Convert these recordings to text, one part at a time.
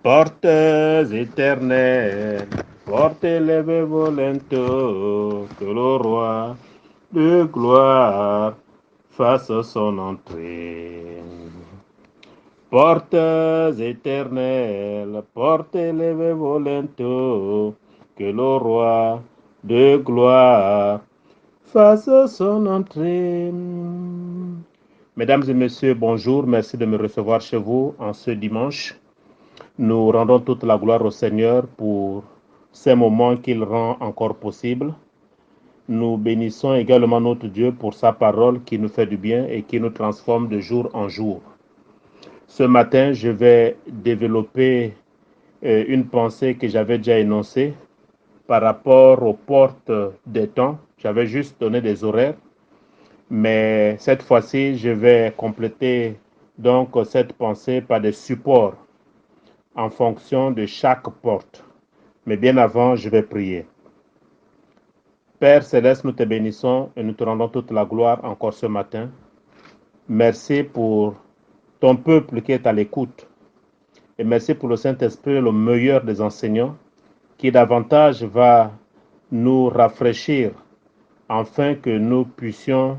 Portes éternelles, portez les volento, que le roi de gloire fasse son entrée. Portes éternelles, portez les volento, que le roi de gloire fasse son entrée. Mesdames et messieurs, bonjour, merci de me recevoir chez vous en ce dimanche. Nous rendons toute la gloire au Seigneur pour ces moments qu'il rend encore possibles. Nous bénissons également notre Dieu pour sa parole qui nous fait du bien et qui nous transforme de jour en jour. Ce matin, je vais développer une pensée que j'avais déjà énoncée par rapport aux portes des temps. J'avais juste donné des horaires, mais cette fois-ci, je vais compléter donc cette pensée par des supports en fonction de chaque porte. Mais bien avant, je vais prier. Père Céleste, nous te bénissons et nous te rendons toute la gloire encore ce matin. Merci pour ton peuple qui est à l'écoute. Et merci pour le Saint-Esprit, le meilleur des enseignants, qui davantage va nous rafraîchir afin que nous puissions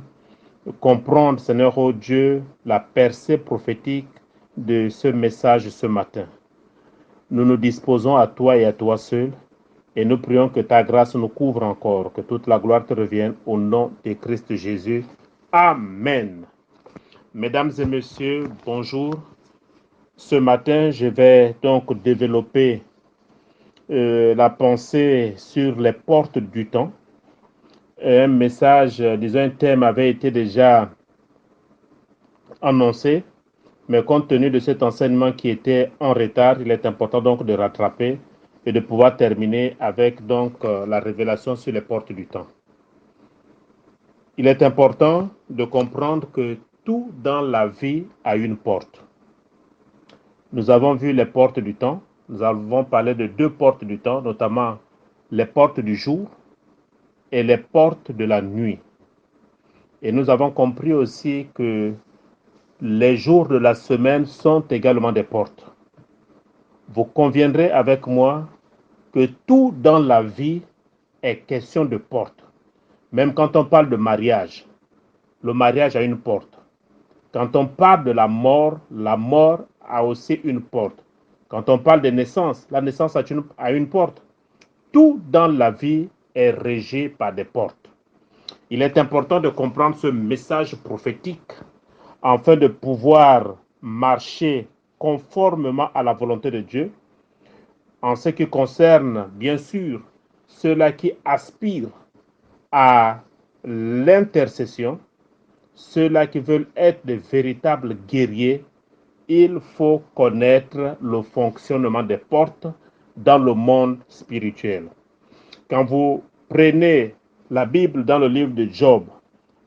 comprendre, Seigneur oh Dieu, la percée prophétique de ce message ce matin. Nous nous disposons à toi et à toi seul. Et nous prions que ta grâce nous couvre encore, que toute la gloire te revienne au nom de Christ Jésus. Amen. Mesdames et messieurs, bonjour. Ce matin, je vais donc développer la pensée sur les portes du temps. Un message, disons un thème avait été déjà annoncé, mais compte tenu de cet enseignement qui était en retard, il est important donc de rattraper et de pouvoir terminer avec donc la révélation sur les portes du temps. Il est important de comprendre que tout dans la vie a une porte. Nous avons vu les portes du temps. Nous avons parlé de deux portes du temps, notamment les portes du jour et les portes de la nuit. Et nous avons compris aussi que les jours de la semaine sont également des portes. Vous conviendrez avec moi que tout dans la vie est question de porte. Même quand on parle de mariage, le mariage a une porte. Quand on parle de la mort a aussi une porte. Quand on parle de naissance, la naissance a une porte. Tout dans la vie est régi par des portes. Il est important de comprendre ce message prophétique afin de pouvoir marcher conformément à la volonté de Dieu en ce qui concerne, bien sûr, ceux-là qui aspirent à l'intercession, ceux-là qui veulent être de véritables guerriers. Il faut connaître le fonctionnement des portes dans le monde spirituel. Quand vous prenez la Bible dans le livre de Job,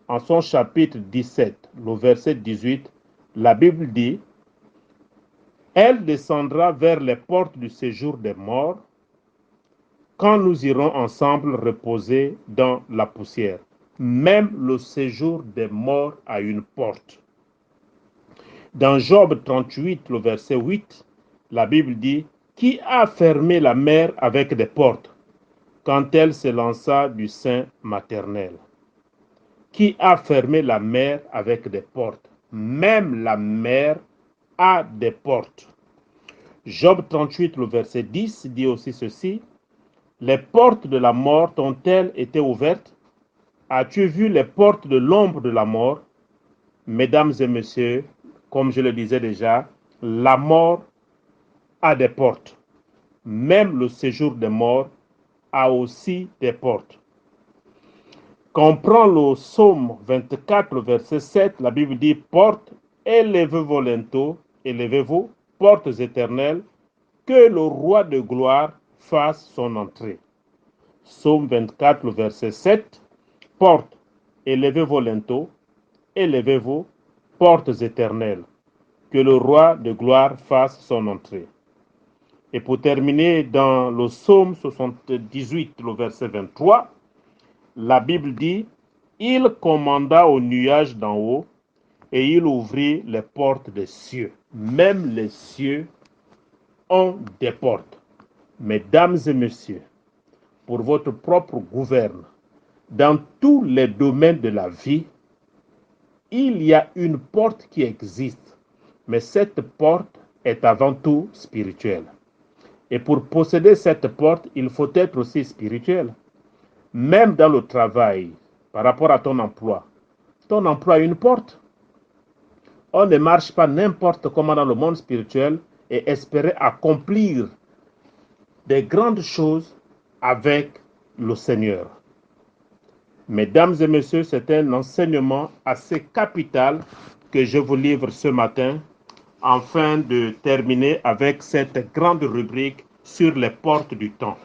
en son chapitre 17, le verset 18, la Bible dit: elle descendra vers les portes du séjour des morts quand nous irons ensemble reposer dans la poussière. Même le séjour des morts a une porte. Dans Job 38, le verset 8, la Bible dit: qui a fermé la mer avec des portes quand elle se lança du sein maternel? Qui a fermé la mer avec des portes? Même la mer a des portes. Job 38, le verset 10 dit aussi ceci: les portes de la mort ont-elles été ouvertes? As-tu vu les portes de l'ombre de la mort? Mesdames et messieurs, comme je le disais déjà, la mort a des portes. Même le séjour des morts a aussi des portes. Quand on prend le psaume 24, le verset 7, la Bible dit: porte, élevez-vous lento, élevez-vous, portes éternelles, que le roi de gloire fasse son entrée. Psaume 24, le verset 7, porte, élevez-vous lento, élevez-vous, portes éternelles, que le roi de gloire fasse son entrée. Et pour terminer, dans le psaume 78, le verset 23, la Bible dit: il commanda aux nuages d'en haut et il ouvrit les portes des cieux. même les cieux ont des portes. Mesdames et messieurs, pour votre propre gouverne, dans tous les domaines de la vie, il y a une porte qui existe, mais cette porte est avant tout spirituelle. Et pour posséder cette porte, il faut être aussi spirituel. Même dans le travail, par rapport à ton emploi a une porte. On ne marche pas n'importe comment dans le monde spirituel et espérer accomplir des grandes choses avec le Seigneur. Mesdames et messieurs, c'est un enseignement assez capital que je vous livre ce matin afin de terminer avec cette grande rubrique sur les portes du temps.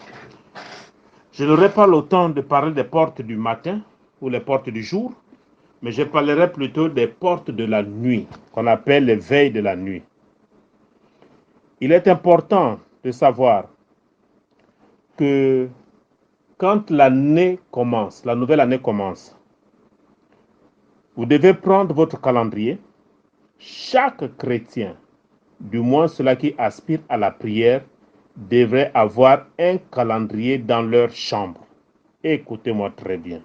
Je n'aurai pas le temps de parler des portes du matin ou les portes du jour, mais je parlerai plutôt des portes de la nuit, qu'on appelle les veilles de la nuit. Il est important de savoir que quand l'année commence, la nouvelle année commence, vous devez prendre votre calendrier. Chaque chrétien, du moins ceux qui aspirent à la prière, devrait avoir un calendrier dans leur chambre. Écoutez-moi très bien.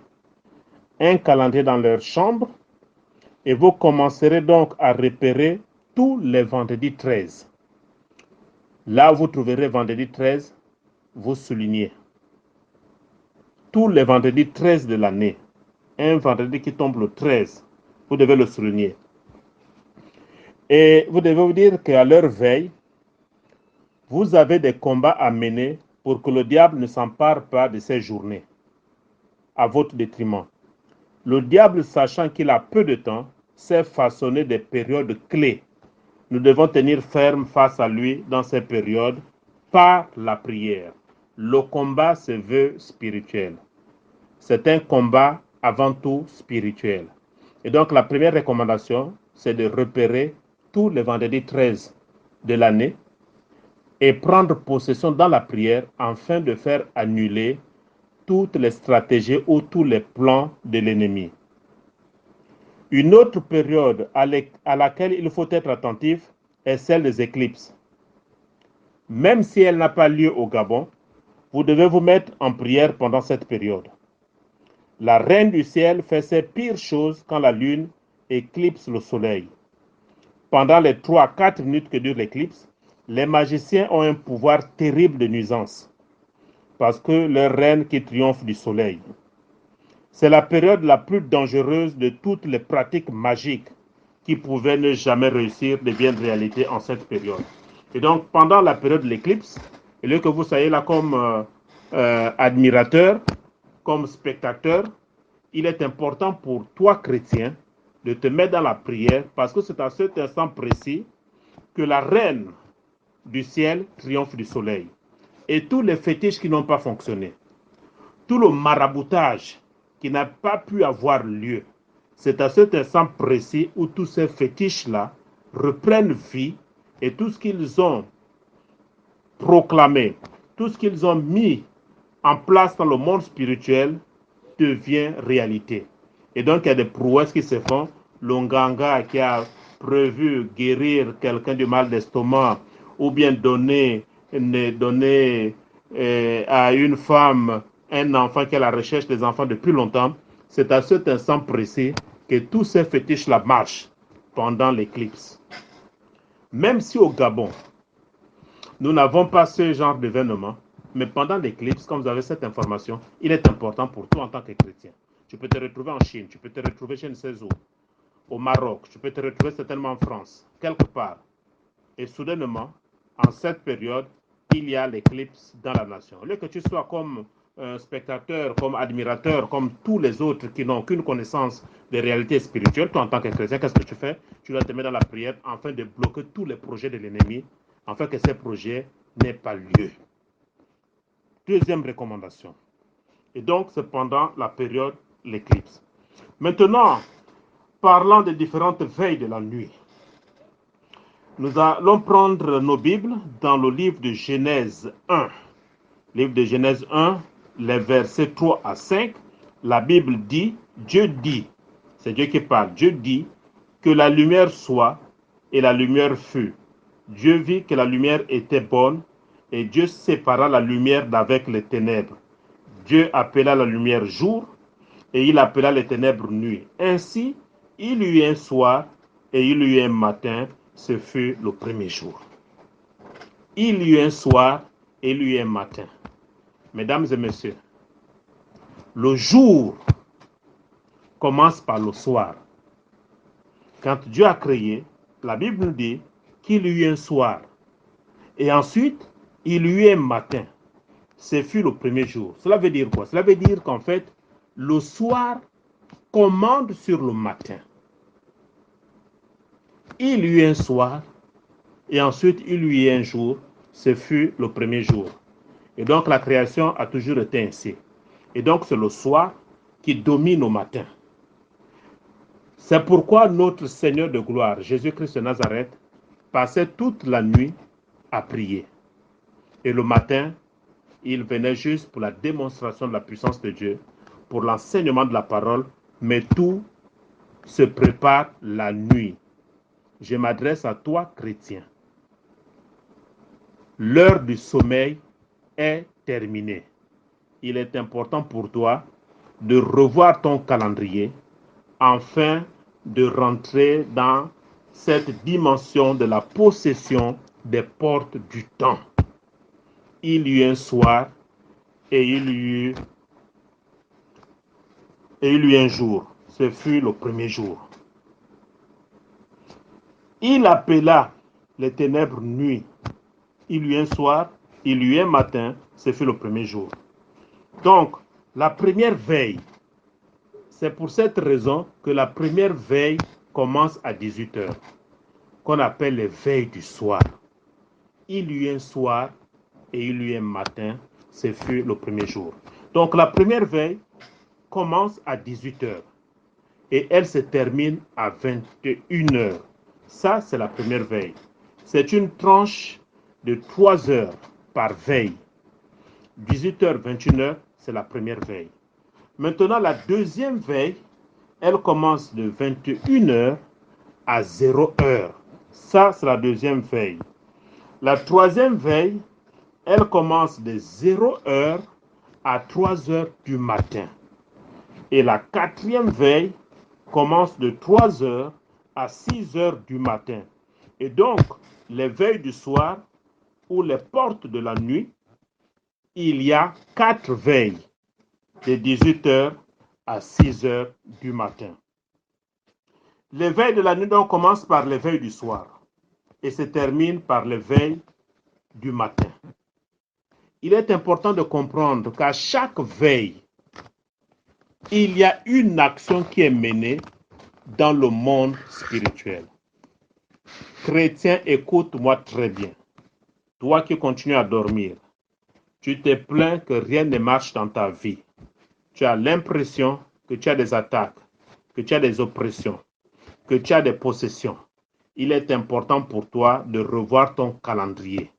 Un calendrier dans leur chambre et vous commencerez donc à repérer tous les vendredis 13. Là où vous trouverez vendredi 13, vous soulignez. Tous les vendredis 13 de l'année, un vendredi qui tombe le 13, vous devez le souligner. Et vous devez vous dire qu'à leur veille, vous avez des combats à mener pour que le diable ne s'empare pas de ces journées à votre détriment. Le diable, sachant qu'il a peu de temps, sait façonner des périodes clés. Nous devons tenir ferme face à lui dans ces périodes par la prière. Le combat se veut spirituel. C'est un combat avant tout spirituel. Et donc la première recommandation, c'est de repérer tous les vendredis 13 de l'année et prendre possession dans la prière afin de faire annuler toutes les stratégies ou tous les plans de l'ennemi. Une autre période à laquelle il faut être attentif est celle des éclipses. Même si elle n'a pas lieu au Gabon, vous devez vous mettre en prière pendant cette période. La reine du ciel fait ses pires choses quand la lune éclipse le soleil. Pendant les 3 à 4 minutes que dure l'éclipse, les magiciens ont un pouvoir terrible de nuisance parce que leur reine qui triomphe du soleil. C'est la période la plus dangereuse de toutes les pratiques magiques qui pouvaient ne jamais réussir deviennent réalité en cette période. Et donc, pendant la période de l'éclipse, au lieu que vous soyez là comme admirateur, comme spectateur, il est important pour toi, chrétien, de te mettre dans la prière parce que c'est à cet instant précis que la reine du ciel triomphe du soleil. Et tous les fétiches qui n'ont pas fonctionné, tout le maraboutage qui n'a pas pu avoir lieu, c'est à cet instant précis où tous ces fétiches-là reprennent vie et tout ce qu'ils ont proclamé, tout ce qu'ils ont mis en place dans le monde spirituel devient réalité. Et donc, il y a des prouesses qui se font. L'Onganga qui a prévu guérir quelqu'un du mal d'estomac ou bien donner à une femme un enfant qui est à la recherche des enfants depuis longtemps, c'est à cet instant précis que tous ces fétiches-là marchent pendant l'éclipse. Même si au Gabon, nous n'avons pas ce genre d'événement, mais pendant l'éclipse, quand vous avez cette information, il est important pour toi en tant que chrétien. Tu peux te retrouver en Chine, tu peux te retrouver chez Nsezou, au Maroc, tu peux te retrouver certainement en France, quelque part. Et soudainement, en cette période, il y a l'éclipse dans la nation. Au lieu que tu sois comme spectateur, comme admirateur, comme tous les autres qui n'ont aucune connaissance des réalités spirituelles, toi en tant que chrétien, qu'est-ce que tu fais? Tu dois te mettre dans la prière afin de bloquer tous les projets de l'ennemi, afin que ces projets n'aient pas lieu. Deuxième recommandation. Et donc, c'est pendant la période l'éclipse. Maintenant, parlant des différentes veilles de la nuit, nous allons prendre nos Bibles dans le livre de Genèse 1. Livre de Genèse 1, les versets 3 à 5. La Bible dit, Dieu dit, c'est Dieu qui parle, Dieu dit que la lumière soit, et la lumière fut. Dieu vit que la lumière était bonne, et Dieu sépara la lumière d'avec les ténèbres. Dieu appela la lumière jour, et il appela les ténèbres nuit. Ainsi, il y eut un soir, et il y eut un matin, ce fut le premier jour. Il y eut un soir, et il y eut un matin. Mesdames et messieurs, le jour commence par le soir. Quand Dieu a créé, la Bible nous dit qu'il y eut un soir. Et ensuite, il y eut un matin. Ce fut le premier jour. Cela veut dire quoi? Cela veut dire qu'en fait, le soir commande sur le matin. Il y eut un soir, et ensuite il y eut un jour. Ce fut le premier jour. Et donc la création a toujours été ainsi. Et donc c'est le soir qui domine au matin. C'est pourquoi notre Seigneur de gloire, Jésus-Christ de Nazareth, passait toute la nuit à prier. Et le matin, il venait juste pour la démonstration de la puissance de Dieu, pour l'enseignement de la parole, mais tout se prépare la nuit. Je m'adresse à toi, chrétien. L'heure du sommeil est terminée. Il est important pour toi de revoir ton calendrier afin de rentrer dans cette dimension de la possession des portes du temps. Il y eut un soir et il y eut un jour. Ce fut le premier jour. Il appela les ténèbres nuit. Il y eut un soir, il y eut un matin, ce fut le premier jour. Donc, la première veille, c'est pour cette raison que la première veille commence à 18 h, qu'on appelle les veilles du soir. Il y eut un soir et il y eut un matin, ce fut le premier jour. Donc, la première veille commence à 18 h et elle se termine à 21 h. Ça, c'est la première veille. C'est une tranche de 3 heures par veille. 18 h, 21 h, c'est la première veille. Maintenant, la deuxième veille, elle commence de 21 h à 0 h. Ça, c'est la deuxième veille. La troisième veille, elle commence de 0 h à 3 h du matin. Et la quatrième veille commence de 3 h à 6 h du matin. Et donc, les veilles du soir ou les portes de la nuit, il y a 4 veilles de 18 h à 6 h du matin. Les veilles de la nuit donc commencent par les veilles du soir et se terminent par les veilles du matin. Il est important de comprendre qu'à chaque veille, il y a une action qui est menée dans le monde spirituel. Chrétien, écoute-moi très bien. Toi qui continues à dormir, tu te plains que rien ne marche dans ta vie. Tu as l'impression que tu as des attaques, que tu as des oppressions, que tu as des possessions. Il est important pour toi de revoir ton calendrier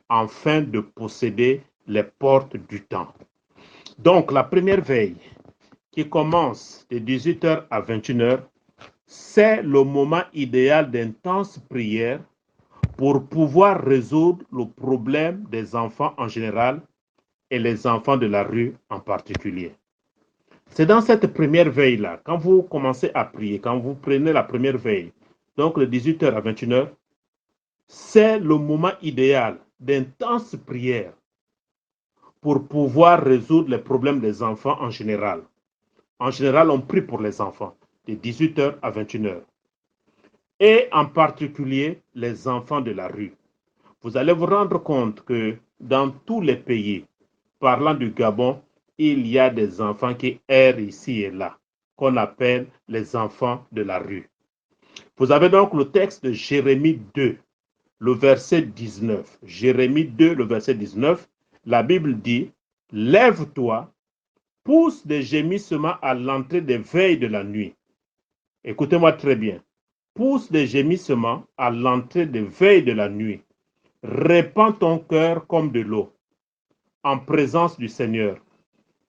afin de posséder les portes du temps. Donc, la première veille qui commence de 18 h à 21 h, c'est le moment idéal d'intense prière pour pouvoir résoudre le problème des enfants en général et les enfants de la rue en particulier. C'est dans cette première veille-là, quand vous commencez à prier, quand vous prenez la première veille, donc de 18 h à 21 h, c'est le moment idéal d'intense prière pour pouvoir résoudre les problèmes des enfants en général. En général, on prie pour les enfants de 18 h à 21 h. Et en particulier, les enfants de la rue. Vous allez vous rendre compte que dans tous les pays, parlant du Gabon, il y a des enfants qui errent ici et là, qu'on appelle les enfants de la rue. Vous avez donc le texte de Jérémie 2, le verset 19. Jérémie 2, le verset 19, la Bible dit, « Lève-toi, pousse des gémissements à l'entrée des veilles de la nuit. » Écoutez-moi très bien. Pousse des gémissements à l'entrée des veilles de la nuit. Répands ton cœur comme de l'eau en présence du Seigneur.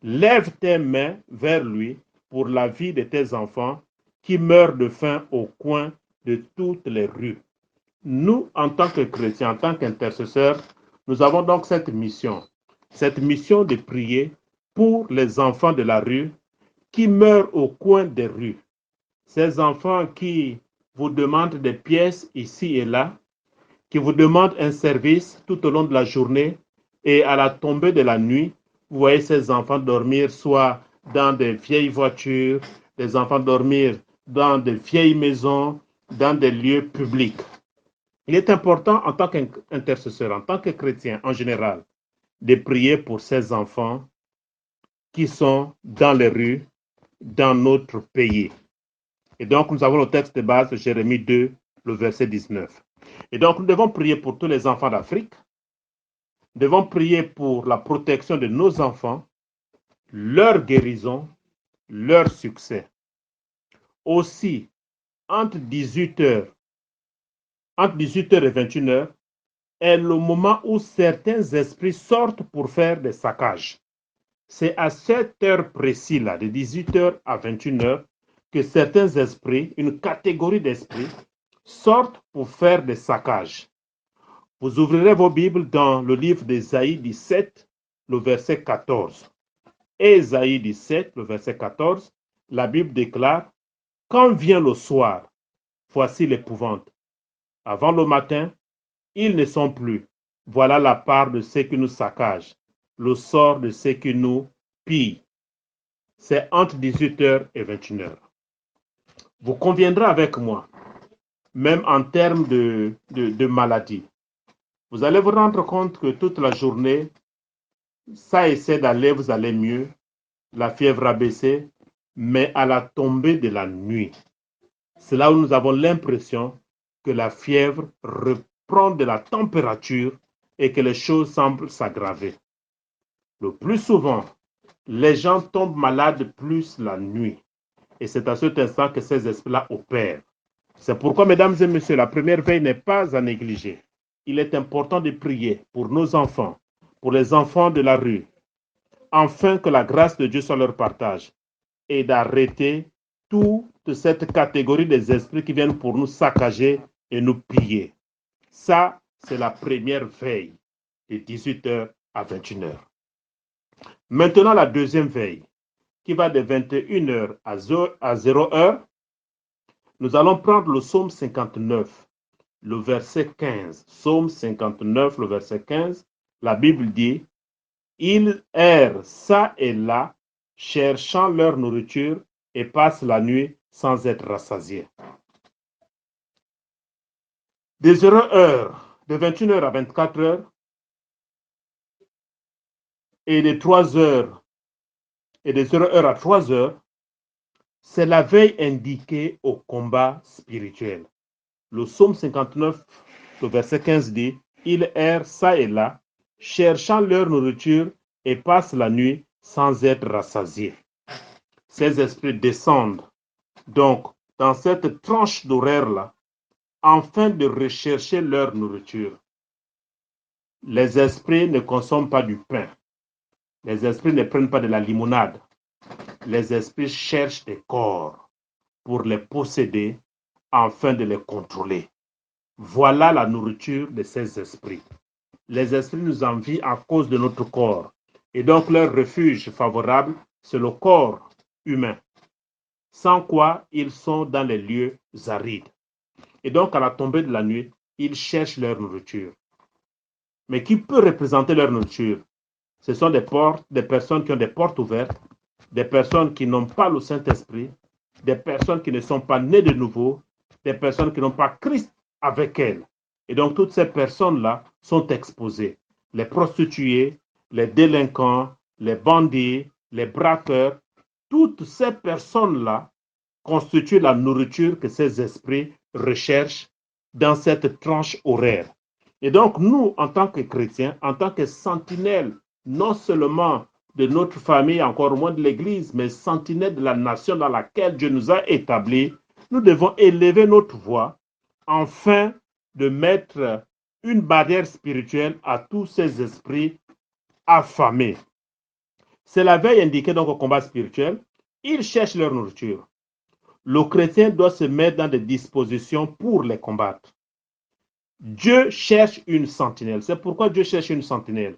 Lève tes mains vers lui pour la vie de tes enfants qui meurent de faim au coin de toutes les rues. Nous, en tant que chrétiens, en tant qu'intercesseurs, nous avons donc cette mission de prier pour les enfants de la rue qui meurent au coin des rues. Ces enfants qui vous demandent des pièces ici et là, qui vous demandent un service tout au long de la journée et à la tombée de la nuit, vous voyez ces enfants dormir soit dans des vieilles voitures, des enfants dormir dans des vieilles maisons, dans des lieux publics. Il est important en tant qu'intercesseur, en tant que chrétien en général, de prier pour ces enfants qui sont dans les rues, dans notre pays. Et donc, nous avons le texte de base de Jérémie 2, le verset 19. Et donc, nous devons prier pour tous les enfants d'Afrique. Nous devons prier pour la protection de nos enfants, leur guérison, leur succès. Aussi, entre 18h et 21h est le moment où certains esprits sortent pour faire des saccages. C'est à cette heure précise-là, de 18h à 21h, que certains esprits, une catégorie d'esprits, sortent pour faire des saccages. Vous ouvrirez vos Bibles dans le livre d'Ésaïe 17, le verset 14. Ésaïe 17, le verset 14, la Bible déclare: quand vient le soir, voici l'épouvante. Avant le matin, ils ne sont plus. Voilà la part de ceux qui nous saccagent, le sort de ceux qui nous pillent. C'est entre 18h et 21h. Vous conviendrez avec moi, même en termes de maladie. Vous allez vous rendre compte que toute la journée, ça essaie d'aller, vous allez mieux, la fièvre a baissé, mais à la tombée de la nuit, c'est là où nous avons l'impression que la fièvre reprend de la température et que les choses semblent s'aggraver. Le plus souvent, les gens tombent malades plus la nuit. Et c'est à cet instant que ces esprits-là opèrent. C'est pourquoi, mesdames et messieurs, la première veille n'est pas à négliger. Il est important de prier pour nos enfants, pour les enfants de la rue, afin que la grâce de Dieu soit leur partage et d'arrêter toute cette catégorie des esprits qui viennent pour nous saccager et nous piller. Ça, c'est la première veille de 18h à 21h. Maintenant, la deuxième veille, qui va de 21h à 0h, nous allons prendre le psaume 59, le verset 15. Psaume 59, le verset 15. La Bible dit: ils errent ça et là, cherchant leur nourriture et passent la nuit sans être rassasiés. De 0h, de 21h à 24h, et de 3h, et de 0h à 3h, c'est la veille indiquée au combat spirituel. Le psaume 59, le verset 15 dit: ils errent ça et là, cherchant leur nourriture et passent la nuit sans être rassasiés. Ces esprits descendent donc dans cette tranche d'horaire-là, afin de rechercher leur nourriture. Les esprits ne consomment pas du pain. Les esprits ne prennent pas de la limonade. Les esprits cherchent des corps pour les posséder afin de les contrôler. Voilà la nourriture de ces esprits. Les esprits nous envient à cause de notre corps. Et donc leur refuge favorable, c'est le corps humain. Sans quoi ils sont dans les lieux arides. Et donc à la tombée de la nuit, ils cherchent leur nourriture. Mais qui peut représenter leur nourriture? Ce sont des personnes qui ont des portes ouvertes, des personnes qui n'ont pas le Saint-Esprit, des personnes qui ne sont pas nées de nouveau, des personnes qui n'ont pas Christ avec elles. Et donc toutes ces personnes-là sont exposées. Les prostituées, les délinquants, les bandits, les braqueurs, toutes ces personnes-là constituent la nourriture que ces esprits recherchent dans cette tranche horaire. Et donc nous, en tant que chrétiens, en tant que sentinelles, non seulement de notre famille, encore moins de l'Église, mais sentinelles de la nation dans laquelle Dieu nous a établis, nous devons élever notre voix afin de mettre une barrière spirituelle à tous ces esprits affamés. C'est la veille indiquée donc au combat spirituel. Ils cherchent leur nourriture. Le chrétien doit se mettre dans des dispositions pour les combattre. Dieu cherche une sentinelle. C'est pourquoi Dieu cherche une sentinelle.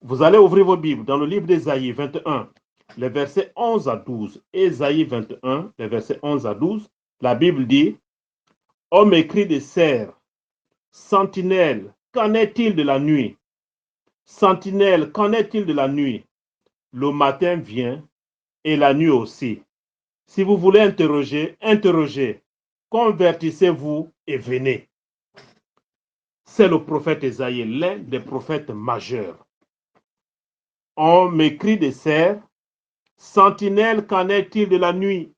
Vous allez ouvrir vos Bibles dans le livre d'Ésaïe 21, les versets 11 à 12. Ésaïe 21, les versets 11 à 12. La Bible dit, « Homme écrit des cerfs, sentinelle, qu'en est-il de la nuit? Sentinelle, qu'en est-il de la nuit? Le matin vient et la nuit aussi. Si vous voulez interroger, interrogez. Convertissez-vous et venez. » C'est le prophète Ésaïe, l'un des prophètes majeurs. On m'écrit des cerfs, sentinelle, qu'en est-il de la nuit?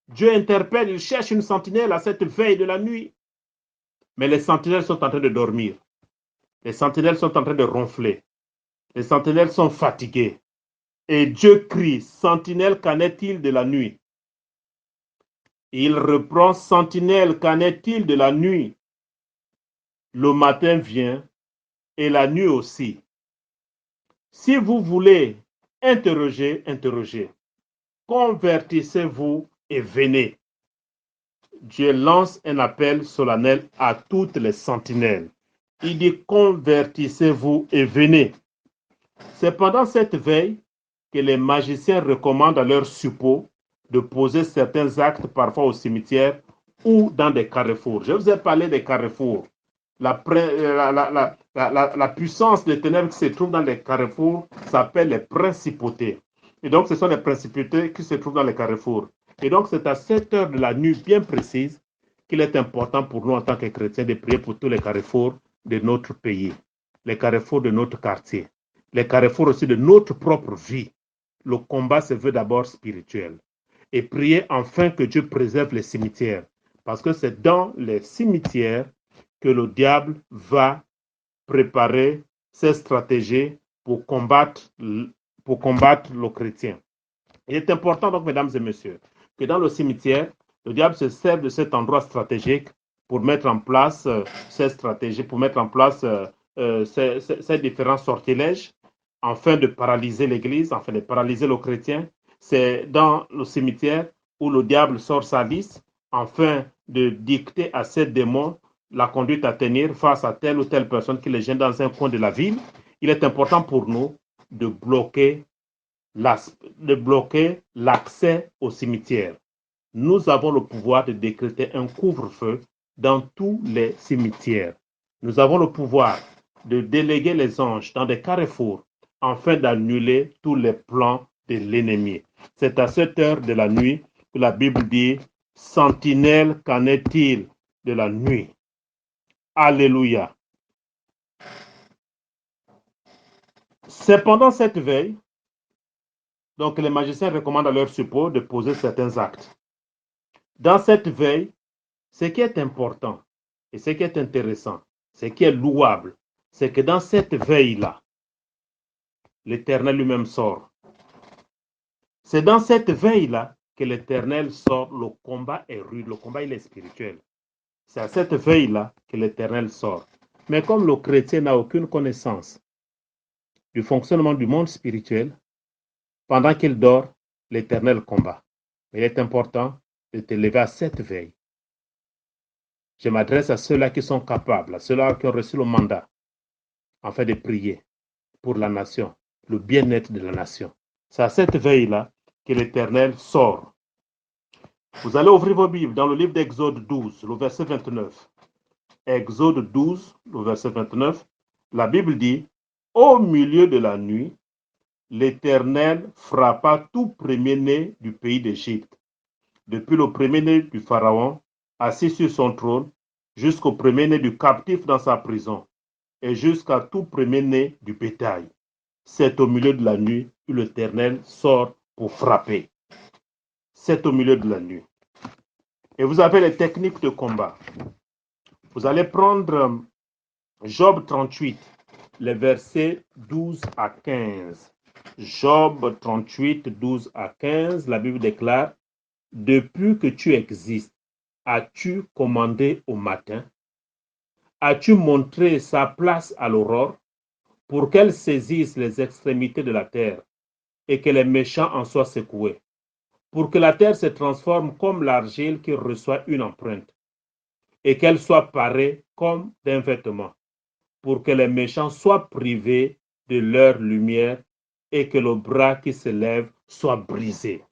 Dieu interpelle, il cherche une sentinelle à cette veille de la nuit. Mais les sentinelles sont en train de dormir. Les sentinelles sont en train de ronfler. Les sentinelles sont fatiguées. Et Dieu crie, sentinelle, qu'en est-il de la nuit? Il reprend, sentinelle, qu'en est-il de la nuit? Le matin vient et la nuit aussi. Si vous voulez interroger, interrogez. Convertissez-vous et venez. Dieu lance un appel solennel à toutes les sentinelles. Il dit, convertissez-vous et venez. C'est pendant cette veille que les magiciens recommandent à leurs suppôts de poser certains actes parfois au cimetière ou dans des carrefours. Je vous ai parlé des carrefours. La puissance des ténèbres qui se trouve dans les carrefours s'appelle les principautés. Et donc, ce sont les principautés qui se trouvent dans les carrefours. Et donc, c'est à cette heure de la nuit bien précise qu'il est important pour nous, en tant que chrétiens, de prier pour tous les carrefours de notre pays, les carrefours de notre quartier, les carrefours aussi de notre propre vie. Le combat se veut d'abord spirituel. Et prier enfin que Dieu préserve les cimetières. Parce que c'est dans les cimetières que le diable va préparer ses stratégies pour combattre le chrétien. Il est important donc, mesdames et messieurs, que dans le cimetière, le diable se sert de cet endroit stratégique pour mettre en place ces stratégies, pour mettre en place ces différents sortilèges, afin de paralyser l'Église, afin de paralyser le chrétien. C'est dans le cimetière où le diable sort sa liste, afin de dicter à ces démons la conduite à tenir face à telle ou telle personne qui les gêne dans un coin de la ville. Il est important pour nous de bloquer l'accès au cimetière. Nous avons le pouvoir de décréter un couvre-feu dans tous les cimetières. Nous avons le pouvoir de déléguer les anges dans des carrefours afin d'annuler tous les plans de l'ennemi. C'est à cette heure de la nuit que la Bible dit, sentinelle, qu'en est-il de la nuit? Alléluia. C'est pendant cette veille, donc les magiciens recommandent à leurs suppôts de poser certains actes. Dans cette veille, ce qui est important et ce qui est intéressant, ce qui est louable, c'est que dans cette veille-là, l'Éternel lui-même sort. C'est dans cette veille-là que l'Éternel sort. Le combat est rude, le combat il est spirituel. C'est à cette veille-là que l'Éternel sort. Mais comme le chrétien n'a aucune connaissance du fonctionnement du monde spirituel, pendant qu'il dort, l'Éternel combat. Il est important de te lever à cette veille. Je m'adresse à ceux-là qui sont capables, à ceux-là qui ont reçu le mandat, afin de prier pour la nation, le bien-être de la nation. C'est à cette veille-là que l'Éternel sort. Vous allez ouvrir vos Bibles dans le livre d'Exode 12, le verset 29. Exode 12, le verset 29. La Bible dit, « Au milieu de la nuit, l'Éternel frappa tout premier-né du pays d'Égypte, depuis le premier-né du Pharaon, assis sur son trône, jusqu'au premier-né du captif dans sa prison, et jusqu'à tout premier-né du bétail. C'est au milieu de la nuit que l'Éternel sort pour frapper. » C'est au milieu de la nuit. Et vous avez les techniques de combat. Vous allez prendre Job 38, les versets 12 à 15. Job 38, 12 à 15, la Bible déclare, « Depuis que tu existes, as-tu commandé au matin? As-tu montré sa place à l'aurore pour qu'elle saisisse les extrémités de la terre et que les méchants en soient secoués, pour que la terre se transforme comme l'argile qui reçoit une empreinte et qu'elle soit parée comme d'un vêtement, pour que les méchants soient privés de leur lumière et que le bras qui se lève soit brisé.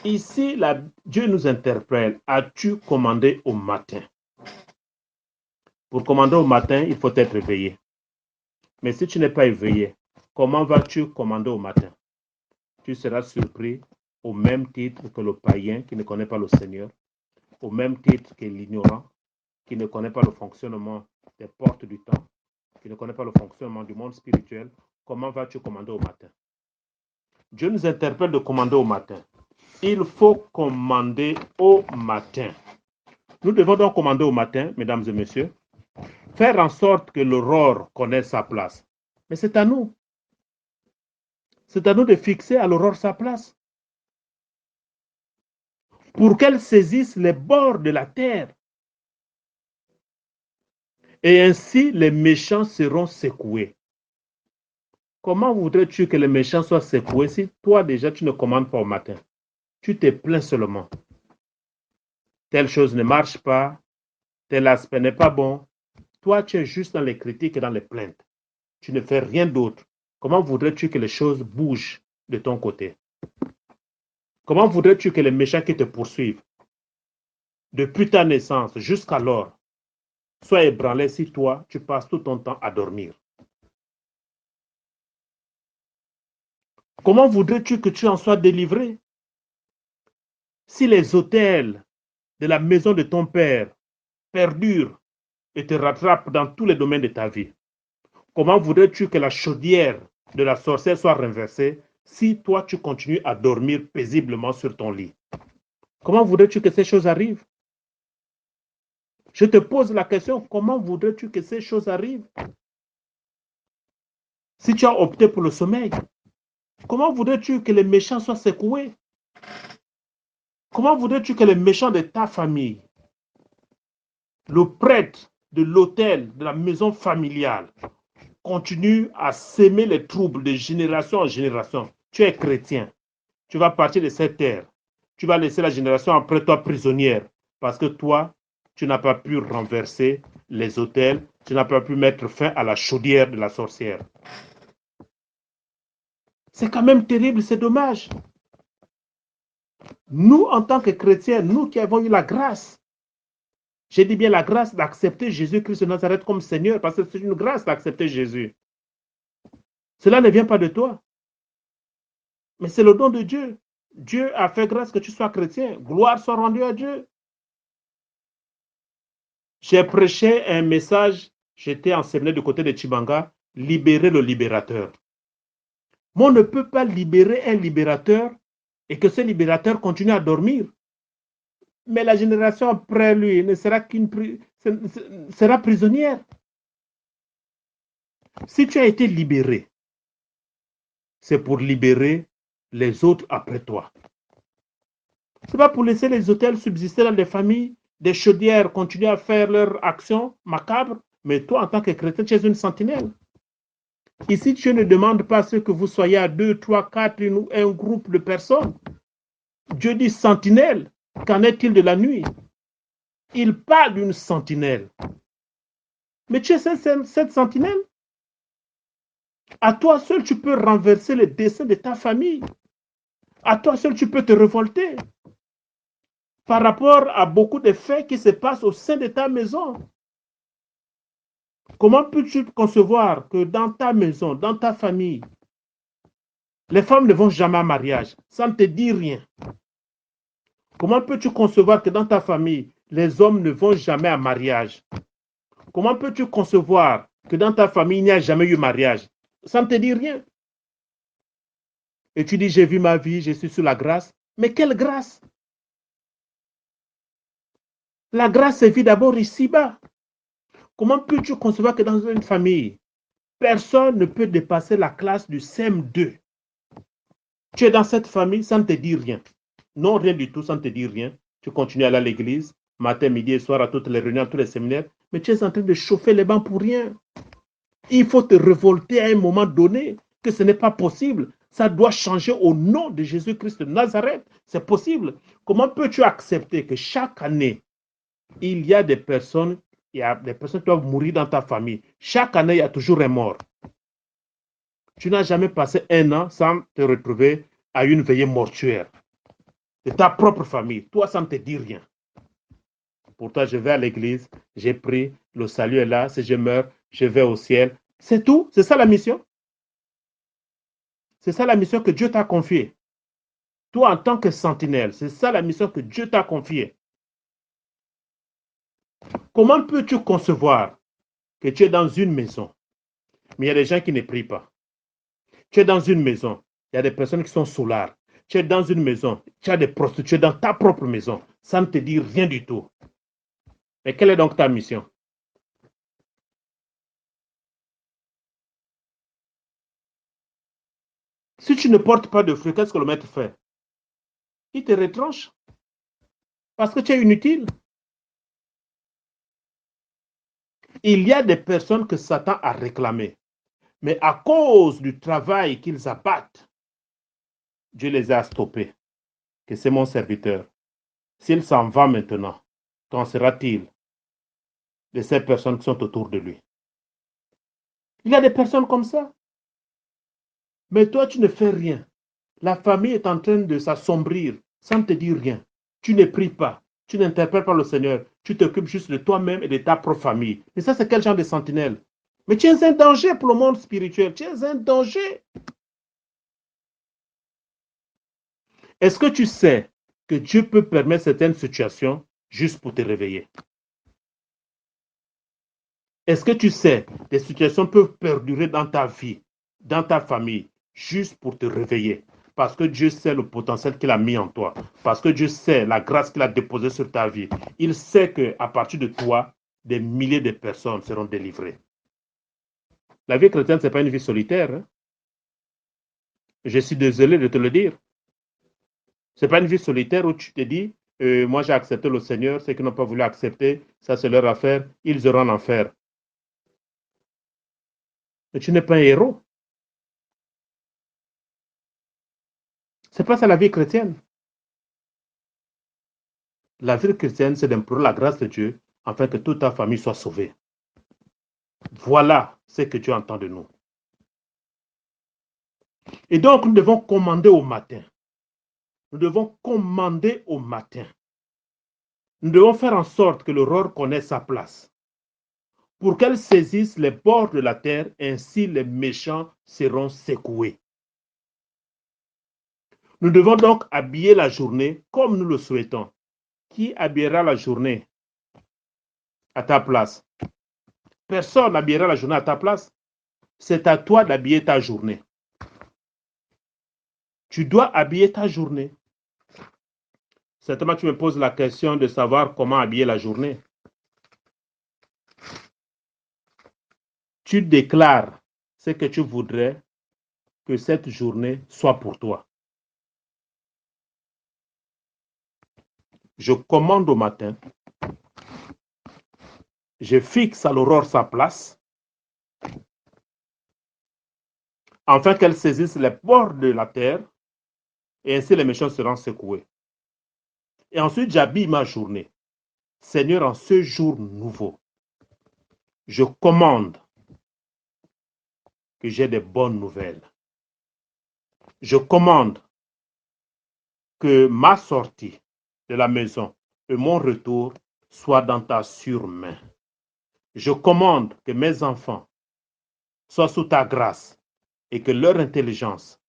Ici, Dieu nous interpelle. As-tu commandé au matin? Pour commander au matin, il faut être éveillé. Mais si tu n'es pas éveillé, comment vas-tu commander au matin? Tu seras surpris au même titre que le païen qui ne connaît pas le Seigneur, au même titre que l'ignorant qui ne connaît pas le fonctionnement des portes du temps, qui ne connaît pas le fonctionnement du monde spirituel. Comment vas-tu commander au matin? Dieu nous interpelle de commander au matin. Il faut commander au matin. Nous devons donc commander au matin, mesdames et messieurs, faire en sorte que l'aurore connaisse sa place. Mais c'est à nous. C'est à nous de fixer à l'aurore sa place. Pour qu'elle saisisse les bords de la terre. Et ainsi, les méchants seront secoués. Comment voudrais-tu que les méchants soient secoués si toi déjà tu ne commandes pas au matin? Tu te plains seulement. Telle chose ne marche pas, tel aspect n'est pas bon. Toi, tu es juste dans les critiques et dans les plaintes. Tu ne fais rien d'autre. Comment voudrais-tu que les choses bougent de ton côté? Comment voudrais-tu que les méchants qui te poursuivent depuis ta naissance jusqu'alors soient ébranlés si toi, tu passes tout ton temps à dormir? Comment voudrais-tu que tu en sois délivré si les autels de la maison de ton père perdurent et te rattrapent dans tous les domaines de ta vie? Comment voudrais-tu que la chaudière de la sorcière soit renversée si toi tu continues à dormir paisiblement sur ton lit? Comment voudrais-tu que ces choses arrivent? Je te pose la question, comment voudrais-tu que ces choses arrivent? Si tu as opté pour le sommeil, comment voudrais-tu que les méchants soient secoués? Comment voudrais-tu que les méchants de ta famille, le prêtre de l'hôtel, de la maison familiale, continuent à s'aimer les troubles de génération en génération? Tu es chrétien, tu vas partir de cette terre, tu vas laisser la génération après toi prisonnière, parce que toi, tu n'as pas pu renverser les autels, tu n'as pas pu mettre fin à la chaudière de la sorcière. C'est quand même terrible, c'est dommage. Nous, en tant que chrétiens, nous qui avons eu la grâce, j'ai dit bien la grâce d'accepter Jésus-Christ de Nazareth comme Seigneur, parce que c'est une grâce d'accepter Jésus. Cela ne vient pas de toi, mais c'est le don de Dieu. Dieu a fait grâce que tu sois chrétien. Gloire soit rendue à Dieu. J'ai prêché un message, j'étais enseigné du côté de Chibanga, libérer le libérateur. Mais on ne peut pas libérer un libérateur et que ce libérateur continue à dormir. Mais la génération après lui ne sera sera prisonnière. Si tu as été libéré, c'est pour libérer les autres après toi. Ce n'est pas pour laisser les hôtels subsister dans des familles, des chaudières continuer à faire leur action macabre, mais toi, en tant que chrétien, tu es une sentinelle. Ici, Dieu ne demande pas ce que vous soyez à 2, 3, 4, un groupe de personnes. Dieu dit sentinelle. Qu'en est-il de la nuit? Il parle d'une sentinelle. Mais tu es cette sentinelle. À toi seul, tu peux renverser les desseins de ta famille. À toi seul, tu peux te révolter par rapport à beaucoup de faits qui se passent au sein de ta maison. Comment peux-tu concevoir que dans ta maison, dans ta famille, les femmes ne vont jamais à mariage? Ça ne te dit rien. Comment peux-tu concevoir que dans ta famille, les hommes ne vont jamais à mariage? Comment peux-tu concevoir que dans ta famille, il n'y a jamais eu mariage? Ça ne te dit rien. Et tu dis, j'ai vu ma vie, je suis sous la grâce. Mais quelle grâce? La grâce se vit d'abord ici-bas. Comment peux-tu concevoir que dans une famille, personne ne peut dépasser la classe du CM2? Tu es dans cette famille, ça ne te dit rien. Non, rien du tout, ça ne te dit rien. Tu continues à aller à l'église, matin, midi et soir, à toutes les réunions, à tous les séminaires, mais tu es en train de chauffer les bancs pour rien. Il faut te révolter à un moment donné que ce n'est pas possible. Ça doit changer au nom de Jésus-Christ de Nazareth. C'est possible. Comment peux-tu accepter que chaque année, Il y a des personnes qui doivent mourir dans ta famille. Chaque année, il y a toujours un mort. Tu n'as jamais passé un an sans te retrouver à une veillée mortuaire de ta propre famille. Toi, ça ne te dit rien. Pourtant, je vais à l'église, j'ai pris, le salut est là. Si je meurs, je vais au ciel. C'est tout. C'est ça la mission. C'est ça la mission que Dieu t'a confiée. Toi, en tant que sentinelle, c'est ça la mission que Dieu t'a confiée. Comment peux-tu concevoir que tu es dans une maison, mais il y a des gens qui ne prient pas? Tu es dans une maison, il y a des personnes qui sont soulares. Tu es dans une maison, tu as des prostituées dans ta propre maison. Ça ne te dit rien du tout. Mais quelle est donc ta mission? Si tu ne portes pas de fruits, qu'est-ce que le maître fait? Il te retranche parce que tu es inutile. Il y a des personnes que Satan a réclamées, mais à cause du travail qu'ils abattent, Dieu les a stoppés. Que c'est mon serviteur. S'il s'en va maintenant, qu'en sera-t-il de ces personnes qui sont autour de lui? Il y a des personnes comme ça. Mais toi, tu ne fais rien. La famille est en train de s'assombrir sans te dire rien. Tu ne pries pas. Tu n'interpelles pas le Seigneur. Tu t'occupes juste de toi-même et de ta propre famille. Mais ça, c'est quel genre de sentinelle? Mais tu es un danger pour le monde spirituel. Tu es un danger. Est-ce que tu sais que Dieu peut permettre certaines situations juste pour te réveiller? Est-ce que tu sais que des situations peuvent perdurer dans ta vie, dans ta famille, juste pour te réveiller? Parce que Dieu sait le potentiel qu'il a mis en toi. Parce que Dieu sait la grâce qu'il a déposée sur ta vie. Il sait qu'à partir de toi, des milliers de personnes seront délivrées. La vie chrétienne, ce n'est pas une vie solitaire. Hein? Je suis désolé de te le dire. Ce n'est pas une vie solitaire où tu te dis, moi j'ai accepté le Seigneur, ceux qui n'ont pas voulu accepter, ça c'est leur affaire, ils auront l'enfer. Mais tu n'es pas un héros. Ce n'est pas ça la vie chrétienne. La vie chrétienne, c'est d'implorer la grâce de Dieu afin que toute ta famille soit sauvée. Voilà ce que Dieu entend de nous. Et donc, nous devons commander au matin. Nous devons commander au matin. Nous devons faire en sorte que l'aurore connaisse sa place. Pour qu'elle saisisse les bords de la terre, ainsi les méchants seront secoués. Nous devons donc habiller la journée comme nous le souhaitons. Qui habillera la journée à ta place? Personne n'habillera la journée à ta place. C'est à toi d'habiller ta journée. Tu dois habiller ta journée. Certainement, tu me poses la question de savoir comment habiller la journée. Tu déclares ce que tu voudrais que cette journée soit pour toi. Je commande au matin. Je fixe à l'aurore sa place, afin qu'elle saisisse les bords de la terre, et ainsi les méchants seront secoués. Et ensuite, j'habille ma journée. Seigneur, en ce jour nouveau, je commande que j'ai des bonnes nouvelles. Je commande que ma sortie de la maison et mon retour soient dans ta surmain. Je commande que mes enfants soient sous ta grâce et que leur intelligence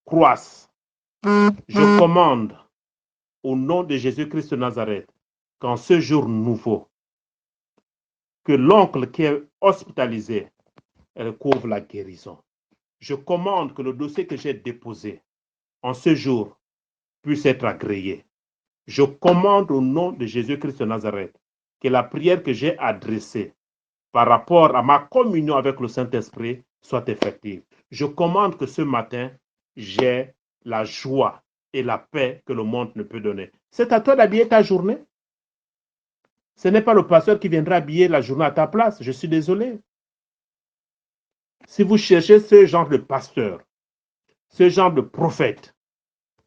croisse. Je commande au nom de Jésus-Christ de Nazareth qu'en ce jour nouveau, que l'oncle qui est hospitalisé recouvre la guérison. Je commande que le dossier que j'ai déposé en ce jour puisse être agréé. Je commande au nom de Jésus-Christ de Nazareth que la prière que j'ai adressée par rapport à ma communion avec le Saint-Esprit soit effective. Je commande que ce matin, j'ai la joie et la paix que le monde ne peut donner. C'est à toi d'habiller ta journée. Ce n'est pas le pasteur qui viendra habiller la journée à ta place. Je suis désolé. Si vous cherchez ce genre de pasteur, ce genre de prophète,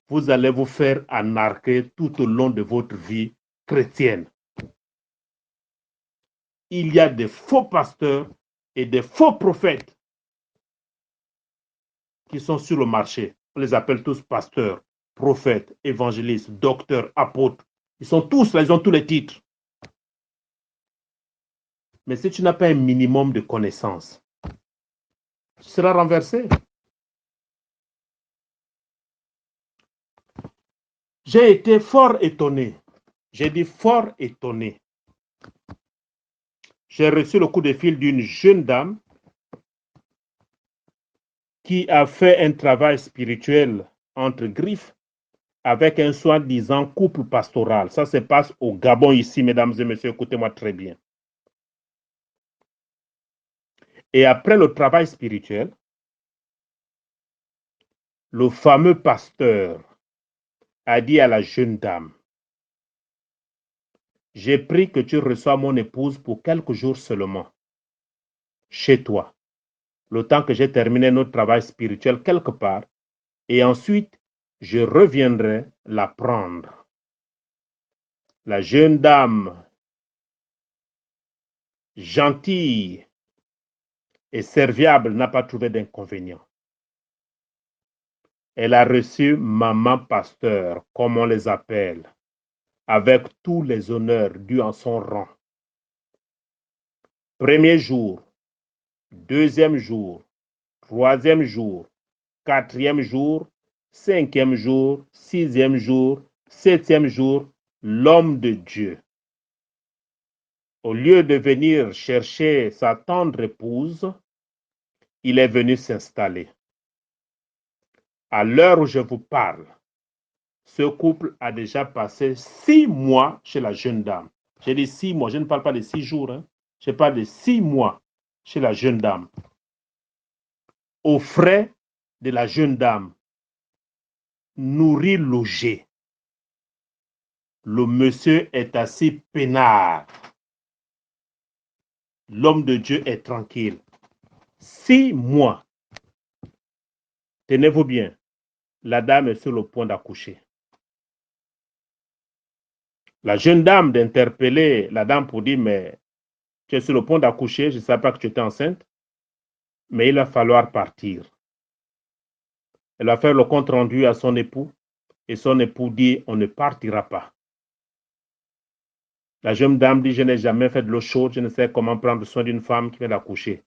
vous allez vous faire anarquer tout au long de votre vie chrétienne. il y a des faux pasteurs et des faux prophètes qui sont sur le marché. On les appelle tous pasteurs, prophètes, évangélistes, docteurs, apôtres. Ils sont tous là, ils ont tous les titres. Mais si tu n'as pas un minimum de connaissances, tu seras renversé. J'ai été fort étonné. J'ai dit fort étonné. J'ai reçu le coup de fil d'une jeune dame qui a fait un travail spirituel entre griffes avec un soi-disant couple pastoral. Ça se passe au Gabon ici, mesdames et messieurs, écoutez-moi très bien. Et après le travail spirituel, le fameux pasteur a dit à la jeune dame, j'ai pris que tu reçois mon épouse pour quelques jours seulement, chez toi, le temps que j'ai terminé notre travail spirituel quelque part, et ensuite, je reviendrai la prendre. La jeune dame, gentille et serviable, n'a pas trouvé d'inconvénient. Elle a reçu maman pasteur, comme on les appelle, avec tous les honneurs dus en son rang. Premier jour, deuxième jour, troisième jour, quatrième jour, cinquième jour, sixième jour, septième jour, l'homme de Dieu, au lieu de venir chercher sa tendre épouse, il est venu s'installer. À l'heure où je vous parle, ce couple a déjà passé 6 mois chez la jeune dame. J'ai dit 6 mois, je ne parle pas de 6 jours, hein. Je parle de 6 mois chez la jeune dame. Aux frais de la jeune dame, nourri, logé. Le monsieur est assis peinard. L'homme de Dieu est tranquille. 6 mois. Tenez-vous bien, la dame est sur le point d'accoucher. La jeune dame d'interpeller la dame pour dire, mais tu es sur le point d'accoucher, je ne savais pas que tu étais enceinte, mais il va falloir partir. Elle va faire le compte rendu à son époux et son époux dit, on ne partira pas. La jeune dame dit, je n'ai jamais fait de l'eau chaude, je ne sais comment prendre soin d'une femme qui vient d'accoucher.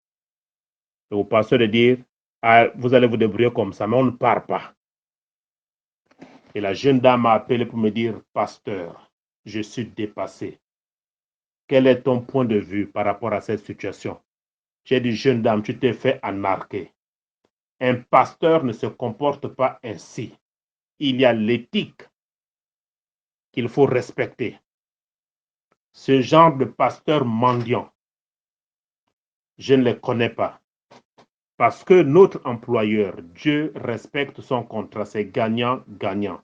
Et au pasteur de dire, ah, vous allez vous débrouiller comme ça, mais on ne part pas. Et la jeune dame m'a appelé pour me dire, pasteur, je suis dépassé. Quel est ton point de vue par rapport à cette situation? J'ai dit, jeune dame, tu t'es fait anarquer. Un pasteur ne se comporte pas ainsi. Il y a l'éthique qu'il faut respecter. Ce genre de pasteur mendiant, je ne les connais pas. Parce que notre employeur, Dieu respecte son contrat, c'est gagnant-gagnant.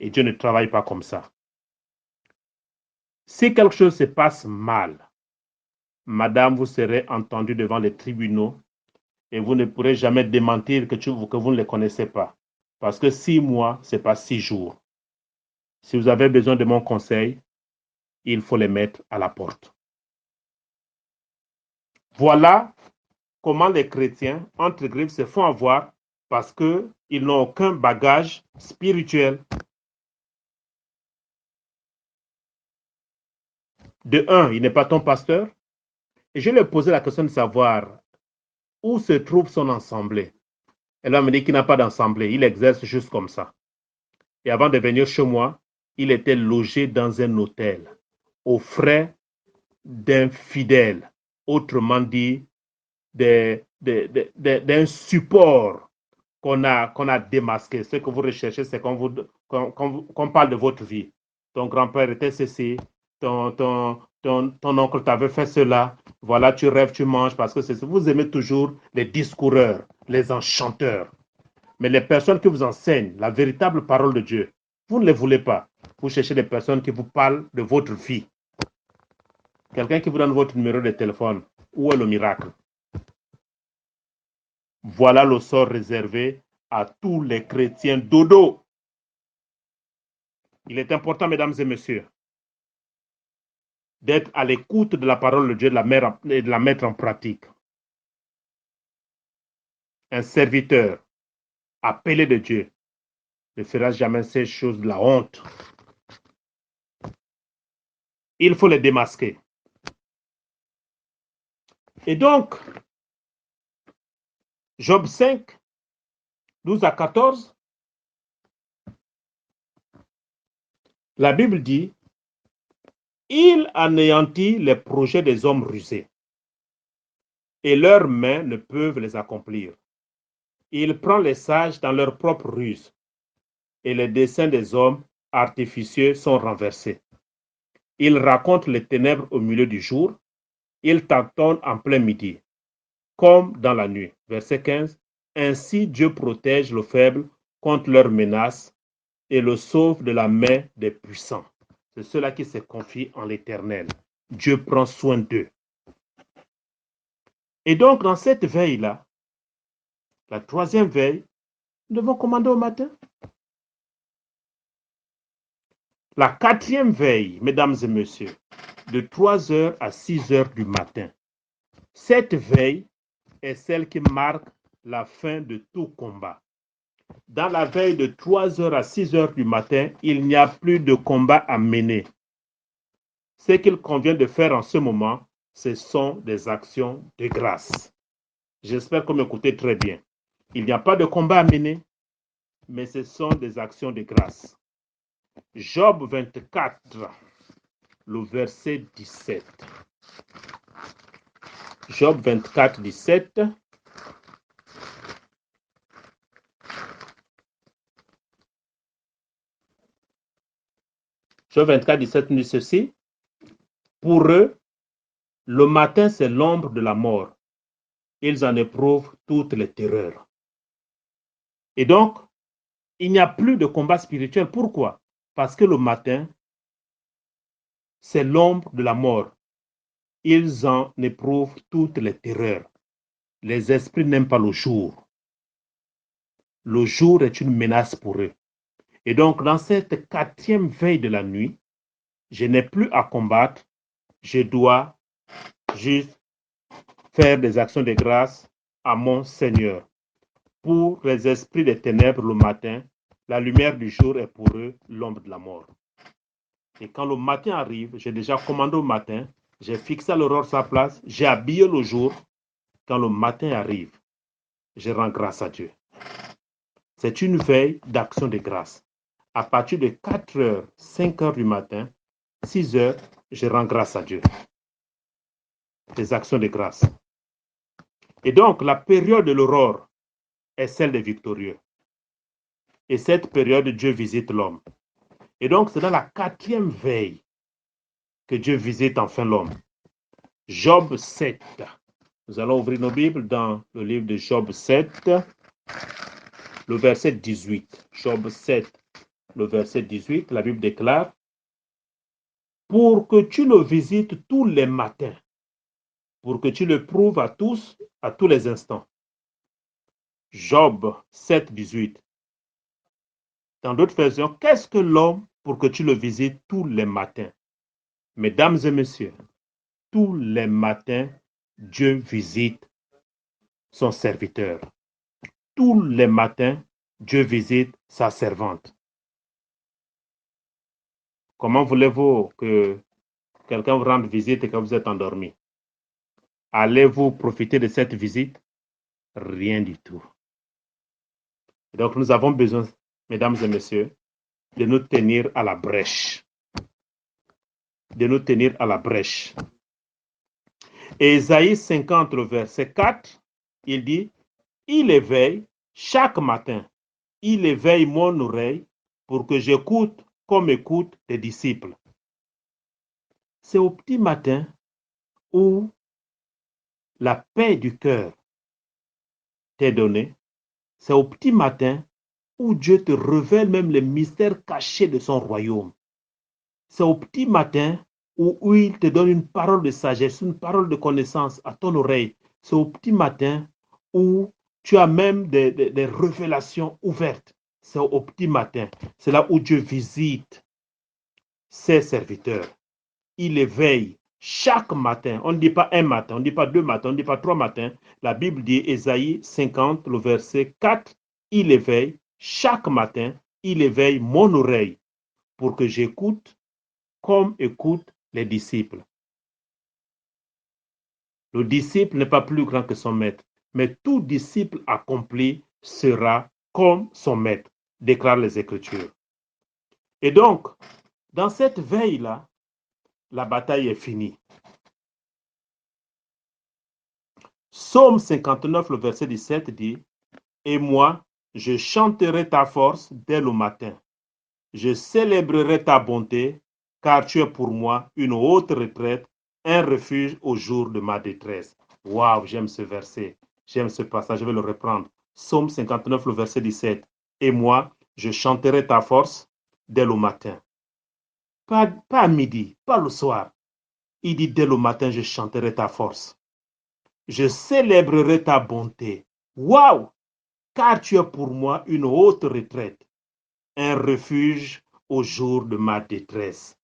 Et Dieu ne travaille pas comme ça. Si quelque chose se passe mal, madame, vous serez entendue devant les tribunaux et vous ne pourrez jamais démentir que vous ne les connaissez pas. Parce que 6 mois, ce n'est pas 6 jours. Si vous avez besoin de mon conseil, il faut les mettre à la porte. Voilà comment les chrétiens, entre griffes, se font avoir parce qu'ils n'ont aucun bagage spirituel. De un, il n'est pas ton pasteur. Et je lui ai posé la question de savoir où se trouve son assemblée. Elle va me dire qu'il n'a pas d'assemblée, il exerce juste comme ça. Et avant de venir chez moi, il était logé dans un hôtel, aux frais d'un fidèle, autrement dit, d'un support qu'on a démasqué. Ce que vous recherchez, c'est qu'on parle de votre vie. Ton grand-père était ceci, ton oncle t'avait fait cela, voilà, tu rêves, tu manges, parce que c'est ça. Vous aimez toujours les discoureurs, les enchanteurs. Mais les personnes qui vous enseignent la véritable parole de Dieu, vous ne les voulez pas. Vous cherchez des personnes qui vous parlent de votre vie. Quelqu'un qui vous donne votre numéro de téléphone, où est le miracle? Voilà le sort réservé à tous les chrétiens dodo. Il est important, mesdames et messieurs, d'être à l'écoute de la parole de Dieu et de la mettre en pratique. Un serviteur appelé de Dieu ne fera jamais ces choses de la honte. Il faut les démasquer. Et donc, Job 5, 12 à 14, la Bible dit, il anéantit les projets des hommes rusés et leurs mains ne peuvent les accomplir. Il prend les sages dans leur propre ruse et les desseins des hommes artificieux sont renversés. Il raconte les ténèbres au milieu du jour, il tâtonne en plein midi, comme dans la nuit. Verset 15. Ainsi Dieu protège le faible contre leurs menaces et le sauve de la main des puissants. C'est ceux-là qui se confient en l'Éternel. Dieu prend soin d'eux. Et donc, dans cette veille-là, la troisième veille, nous devons commander au matin. La quatrième veille, mesdames et messieurs, de 3 heures à 6 heures du matin. Cette veille est celle qui marque la fin de tout combat. Dans la veille de 3 heures à 6 heures du matin, il n'y a plus de combat à mener. Ce qu'il convient de faire en ce moment, ce sont des actions de grâce. J'espère que vous m'écoutez très bien. Il n'y a pas de combat à mener, mais ce sont des actions de grâce. Job 24, le verset 17. Job 24, 17. Job 24, 17 nous dit ceci. Pour eux, le matin, c'est l'ombre de la mort. Ils en éprouvent toutes les terreurs. Et donc, il n'y a plus de combat spirituel. Pourquoi? Parce que le matin, c'est l'ombre de la mort. Ils en éprouvent toutes les terreurs. Les esprits n'aiment pas le jour. Le jour est une menace pour eux. Et donc, dans cette quatrième veille de la nuit, je n'ai plus à combattre. Je dois juste faire des actions de grâce à mon Seigneur. Pour les esprits des ténèbres le matin, la lumière du jour est pour eux l'ombre de la mort. Et quand le matin arrive, j'ai déjà commandé au matin, j'ai fixé à l'aurore sa place, j'ai habillé le jour. Quand le matin arrive, je rends grâce à Dieu. C'est une veille d'action de grâce. À partir de 4 heures, 5 heures du matin, 6 heures, je rends grâce à Dieu. Des actions de grâce. Et donc, la période de l'aurore est celle des victorieux. Et cette période, Dieu visite l'homme. Et donc, c'est dans la quatrième veille que Dieu visite enfin l'homme. Job 7. Nous allons ouvrir nos Bibles dans le livre de Job 7, le verset 18. Job 7, le verset 18, la Bible déclare, pour que tu le visites tous les matins, pour que tu le prouves à tous les instants. Job 7, 18. Dans d'autres versions, qu'est-ce que l'homme pour que tu le visites tous les matins? Mesdames et messieurs, tous les matins, Dieu visite son serviteur. Tous les matins, Dieu visite sa servante. Comment voulez-vous que quelqu'un vous rende visite et que vous êtes endormi? Allez-vous profiter de cette visite? Rien du tout. Donc nous avons besoin, mesdames et messieurs, de nous tenir à la brèche. De nous tenir à la brèche. Et Ésaïe 50, le verset 4, il dit, il éveille chaque matin, il éveille mon oreille pour que j'écoute comme écoutent tes disciples. C'est au petit matin où la paix du cœur t'est donnée. C'est au petit matin où Dieu te révèle même les mystères cachés de son royaume. C'est au petit matin où il te donne une parole de sagesse, une parole de connaissance à ton oreille. C'est au petit matin où tu as même des révélations ouvertes. C'est au petit matin. C'est là où Dieu visite ses serviteurs. il éveille chaque matin. On ne dit pas un matin, on ne dit pas deux matins, on ne dit pas trois matins. La Bible dit, Ésaïe 50, le verset 4, il éveille chaque matin, il éveille mon oreille pour que j'écoute comme écoutent les disciples. Le disciple n'est pas plus grand que son maître, mais tout disciple accompli sera comme son maître, déclarent les Écritures. Et donc, dans cette veille-là, la bataille est finie. Psaume 59, le verset 17 dit, « Et moi, je chanterai ta force dès le matin. Je célébrerai ta bonté, car tu es pour moi une haute retraite, un refuge au jour de ma détresse. » Waouh, j'aime ce verset, j'aime ce passage, je vais le reprendre. Psaume 59, le verset 17. « Et moi, je chanterai ta force dès le matin. » Pas à midi, pas le soir. Il dit, dès le matin, je chanterai ta force. Je célébrerai ta bonté. Waouh! Car tu es pour moi une haute retraite, un refuge au jour de ma détresse.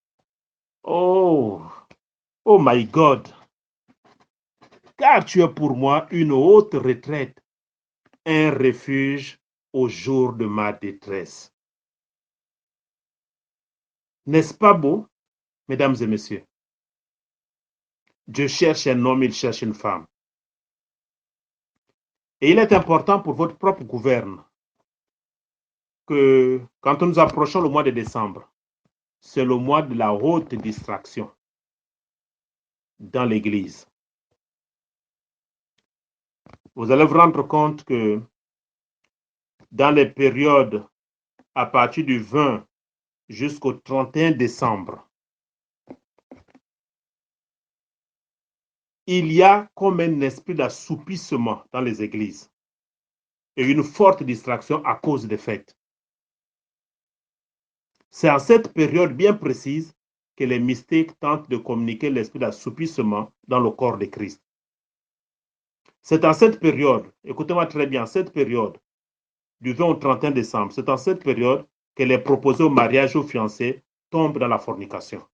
Oh, oh my God! Car tu es pour moi une haute retraite, un refuge au jour de ma détresse. N'est-ce pas beau, mesdames et messieurs? Dieu cherche un homme, il cherche une femme. Et il est important pour votre propre gouverne que quand nous approchons le mois de décembre, c'est le mois de la haute distraction dans l'Église. Vous allez vous rendre compte que dans les périodes à partir du 20 jusqu'au 31 décembre, il y a comme un esprit d'assoupissement dans les églises et une forte distraction à cause des fêtes. C'est en cette période bien précise que les mystiques tentent de communiquer l'esprit d'assoupissement dans le corps de Christ. C'est en cette période, écoutez-moi très bien, cette période du 20 au 31 décembre, c'est en cette période que les proposés au mariage aux fiancés tombent dans la fornication.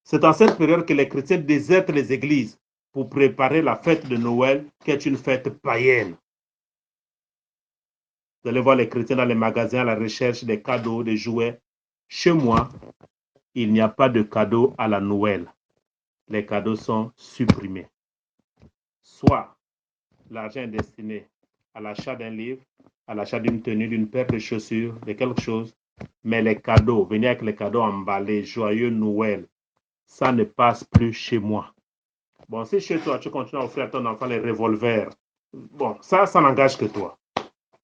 C'est en cette période que les chrétiens désertent les églises pour préparer la fête de Noël, qui est une fête païenne. Vous allez voir les chrétiens dans les magasins à la recherche des cadeaux, des jouets. Chez moi, il n'y a pas de cadeaux à la Noël. Les cadeaux sont supprimés. Soit l'argent est destiné à l'achat d'un livre, à l'achat d'une tenue, d'une paire de chaussures, de quelque chose, mais les cadeaux, venir avec les cadeaux emballés, joyeux Noël, ça ne passe plus chez moi. Bon, si chez toi, tu continues à offrir à ton enfant les revolvers, bon, ça n'engage que toi.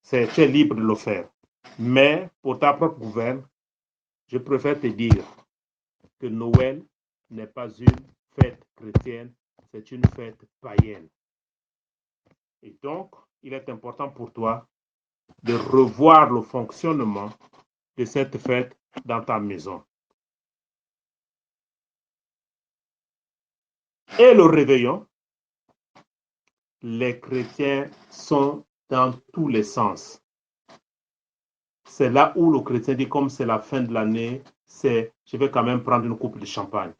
Tu es libre de le faire. Mais pour ta propre gouverne, je préfère te dire que Noël n'est pas une fête chrétienne, c'est une fête païenne. Et donc, il est important pour toi de revoir le fonctionnement de cette fête dans ta maison. Et le réveillon, les chrétiens sont dans tous les sens. C'est là où le chrétien dit, comme c'est la fin de l'année, je vais quand même prendre une coupe de champagne.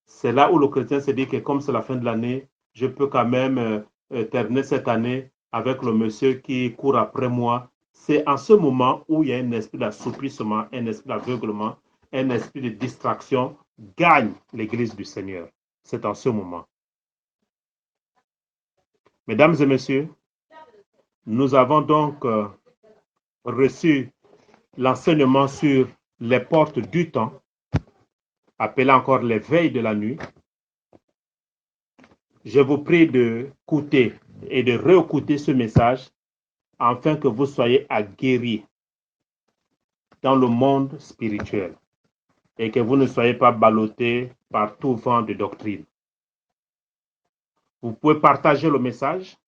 C'est là où le chrétien se dit que comme c'est la fin de l'année, je peux quand même terminer cette année avec le monsieur qui court après moi. C'est en ce moment où il y a un esprit d'assouplissement, un esprit d'aveuglement, un esprit de distraction gagne l'Église du Seigneur. C'est en ce moment. Mesdames et messieurs, nous avons donc reçu l'enseignement sur les portes du temps, appelé encore les veilles de la nuit. Je vous prie d'écouter et de réécouter ce message afin que vous soyez aguerris dans le monde spirituel et que vous ne soyez pas ballottés par tout vent de doctrine. Vous pouvez partager le message.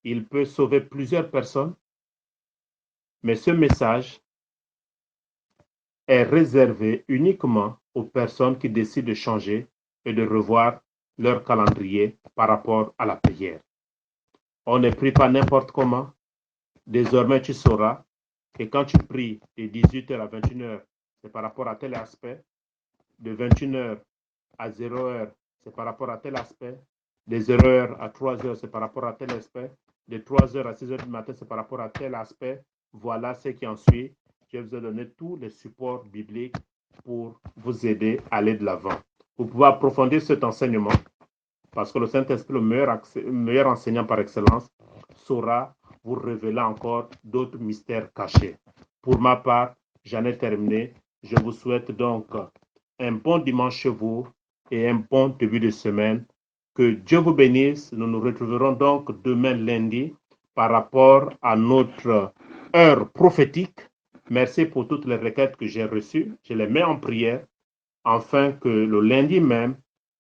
Il peut sauver plusieurs personnes, mais ce message est réservé uniquement aux personnes qui décident de changer et de revoir leur calendrier par rapport à la prière. On ne prie pas n'importe comment. Désormais, tu sauras que quand tu pries de 18h à 21h, c'est par rapport à tel aspect. De 21h à 0h, c'est par rapport à tel aspect. De 0h à 3h, c'est par rapport à tel aspect. De 3h à 6h du matin, c'est par rapport à tel aspect. Voilà ce qui en suit. Je vous ai donné tous les supports bibliques pour vous aider à aller de l'avant. Vous pouvez approfondir cet enseignement parce que le Saint-Esprit, le meilleur enseignant par excellence, saura vous révéler encore d'autres mystères cachés. Pour ma part, j'en ai terminé. Je vous souhaite donc un bon dimanche chez vous et un bon début de semaine. Que Dieu vous bénisse. Nous nous retrouverons donc demain lundi par rapport à notre heure prophétique. Merci pour toutes les requêtes que j'ai reçues. Je les mets en prière afin que le lundi même,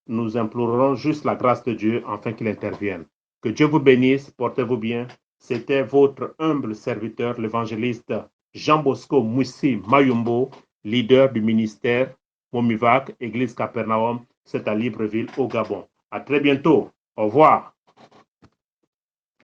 nous implorerons juste la grâce de Dieu afin qu'il intervienne. Que Dieu vous bénisse, portez-vous bien. C'était votre humble serviteur, l'évangéliste Jean Bosco Moussi Mayumbo, leader du ministère Momivac, Église Capernaum, c'est à Libreville au Gabon. À très bientôt. Au revoir.